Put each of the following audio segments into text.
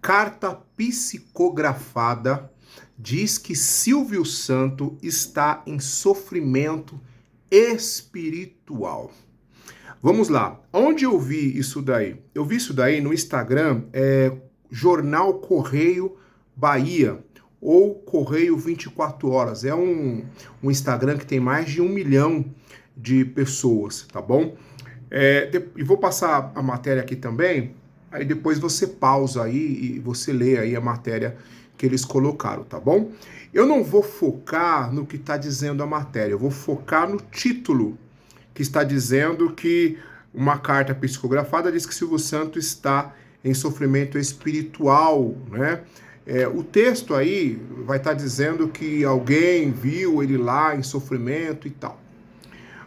Carta psicografada diz que Silvio Santos está em sofrimento espiritual. Vamos lá. Onde eu vi isso daí? Eu vi isso daí no Instagram, Jornal Correio Bahia, ou Correio 24 Horas. É um Instagram que tem mais de 1 milhão de pessoas, tá bom? E vou passar a matéria aqui também, aí depois você pausa aí e você lê aí a matéria que eles colocaram, tá bom? Eu não vou focar no que está dizendo a matéria, eu vou focar no título, que está dizendo que uma carta psicografada diz que Silvio Santos está em sofrimento espiritual, né? O texto aí vai estar dizendo que alguém viu ele lá em sofrimento e tal.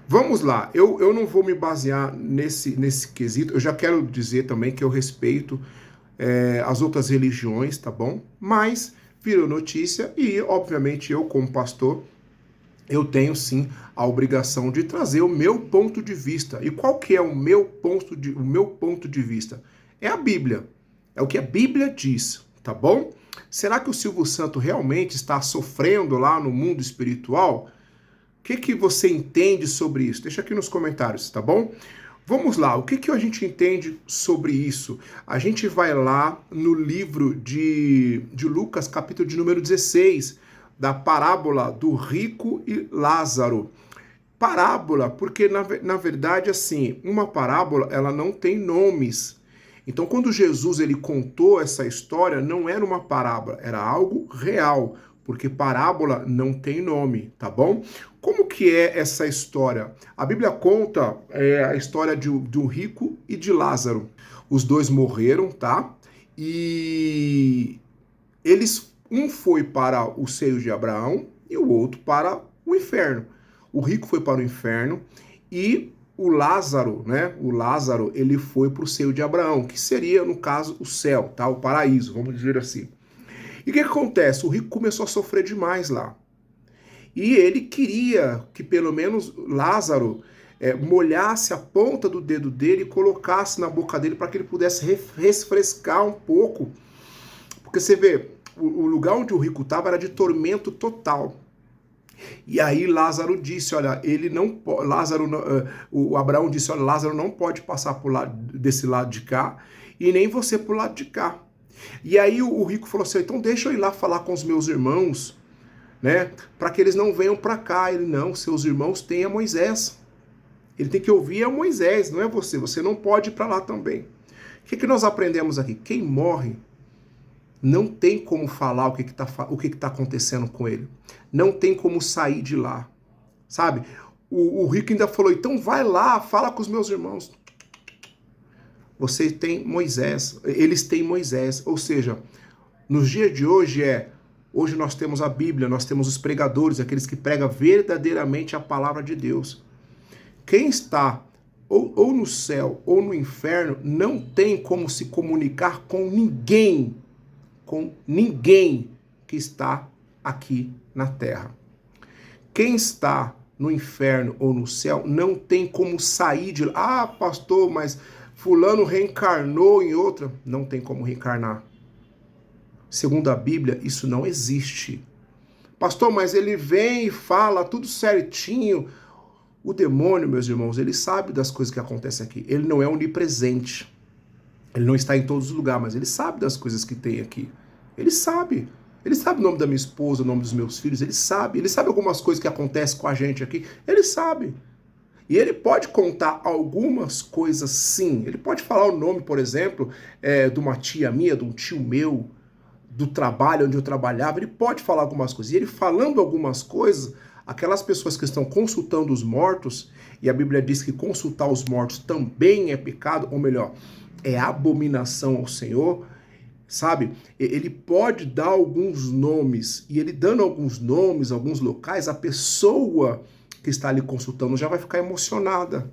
Vamos lá, eu não vou me basear nesse quesito, eu já quero dizer também que eu respeito as outras religiões, tá bom? Mas virou notícia e, obviamente, eu como pastor, eu tenho sim a obrigação de trazer o meu ponto de vista. E qual que é o meu ponto de vista? É a Bíblia, é o que a Bíblia diz, tá bom? Será que o Silvio Santos realmente está sofrendo lá no mundo espiritual? O que você entende sobre isso? Deixa aqui nos comentários, tá bom? Vamos lá, o que a gente entende sobre isso? A gente vai lá no livro de Lucas, capítulo de número 16, da parábola do rico e Lázaro. Parábola, porque na verdade, assim, uma parábola, ela não tem nomes. Então, quando Jesus ele contou essa história, não era uma parábola, era algo real, porque parábola não tem nome, tá bom? Como que é essa história? A Bíblia conta a história de um rico e de Lázaro. Os dois morreram, tá? E um foi para o seio de Abraão e o outro para o inferno. O rico foi para o inferno e o Lázaro, né? O Lázaro, ele foi para o seio de Abraão, que seria, no caso, o céu, tá? O paraíso, vamos dizer assim. E o que acontece? O rico começou a sofrer demais lá. E ele queria que pelo menos Lázaro molhasse a ponta do dedo dele e colocasse na boca dele para que ele pudesse refrescar um pouco. Porque você vê, o lugar onde o rico estava era de tormento total. E aí Lázaro disse, olha, ele não pode, o Abraão disse, olha, Lázaro não pode passar desse lado de cá e nem você pro lado de cá. E aí o rico falou assim, então deixa eu ir lá falar com os meus irmãos, né, para que eles não venham para cá. Ele, não, seus irmãos têm a Moisés. Ele tem que ouvir a Moisés, não é você não pode ir para lá também. O que nós aprendemos aqui? Quem morre não tem como falar o que está acontecendo com ele. Não tem como sair de lá, sabe? O rico ainda falou, então vai lá, fala com os meus irmãos. Você tem Moisés, eles têm Moisés. Ou seja, nos dias de hoje hoje nós temos a Bíblia, nós temos os pregadores, aqueles que pregam verdadeiramente a palavra de Deus. Quem está ou no céu ou no inferno não tem como se comunicar com ninguém que está aqui na terra. Quem está no inferno ou no céu não tem como sair de lá. Ah, pastor, mas fulano reencarnou em outra. Não tem como reencarnar. Segundo a Bíblia, isso não existe. Pastor, mas ele vem e fala tudo certinho. O demônio, meus irmãos, ele sabe das coisas que acontecem aqui. Ele não é onipresente. Ele não está em todos os lugares, mas ele sabe das coisas que tem aqui. Ele sabe. Ele sabe o nome da minha esposa, o nome dos meus filhos. Ele sabe. Ele sabe algumas coisas que acontecem com a gente aqui. Ele sabe. E ele pode contar algumas coisas, sim. Ele pode falar o nome, por exemplo, de uma tia minha, de um tio meu, do trabalho onde eu trabalhava. Ele pode falar algumas coisas. E ele falando algumas coisas, aquelas pessoas que estão consultando os mortos, e a Bíblia diz que consultar os mortos também é pecado, ou melhor, é abominação ao Senhor, sabe? Ele pode dar alguns nomes, e ele dando alguns nomes, alguns locais, a pessoa que está ali consultando já vai ficar emocionada,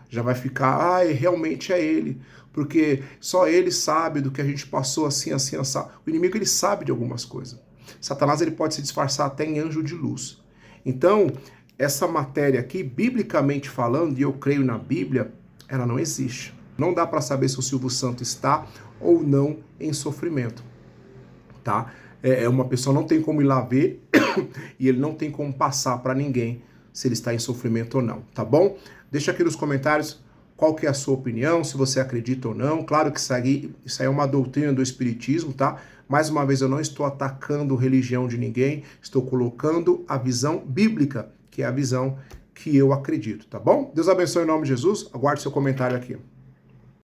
já vai ficar, realmente é ele, porque só ele sabe do que a gente passou assim, assim, assim. O inimigo, ele sabe de algumas coisas. Satanás, ele pode se disfarçar até em anjo de luz. Então, essa matéria aqui, biblicamente falando, e eu creio na Bíblia, ela não existe. Não dá para saber se o Silvio Santos está ou não em sofrimento. tá? Uma pessoa não tem como ir lá ver e ele não tem como passar para ninguém se ele está em sofrimento ou não, tá bom? Deixa aqui nos comentários qual que é a sua opinião, se você acredita ou não. Claro que isso aí é uma doutrina do espiritismo, tá? Mais uma vez, eu não estou atacando religião de ninguém, estou colocando a visão bíblica, que é a visão que eu acredito, tá bom? Deus abençoe em nome de Jesus. Aguarde seu comentário aqui.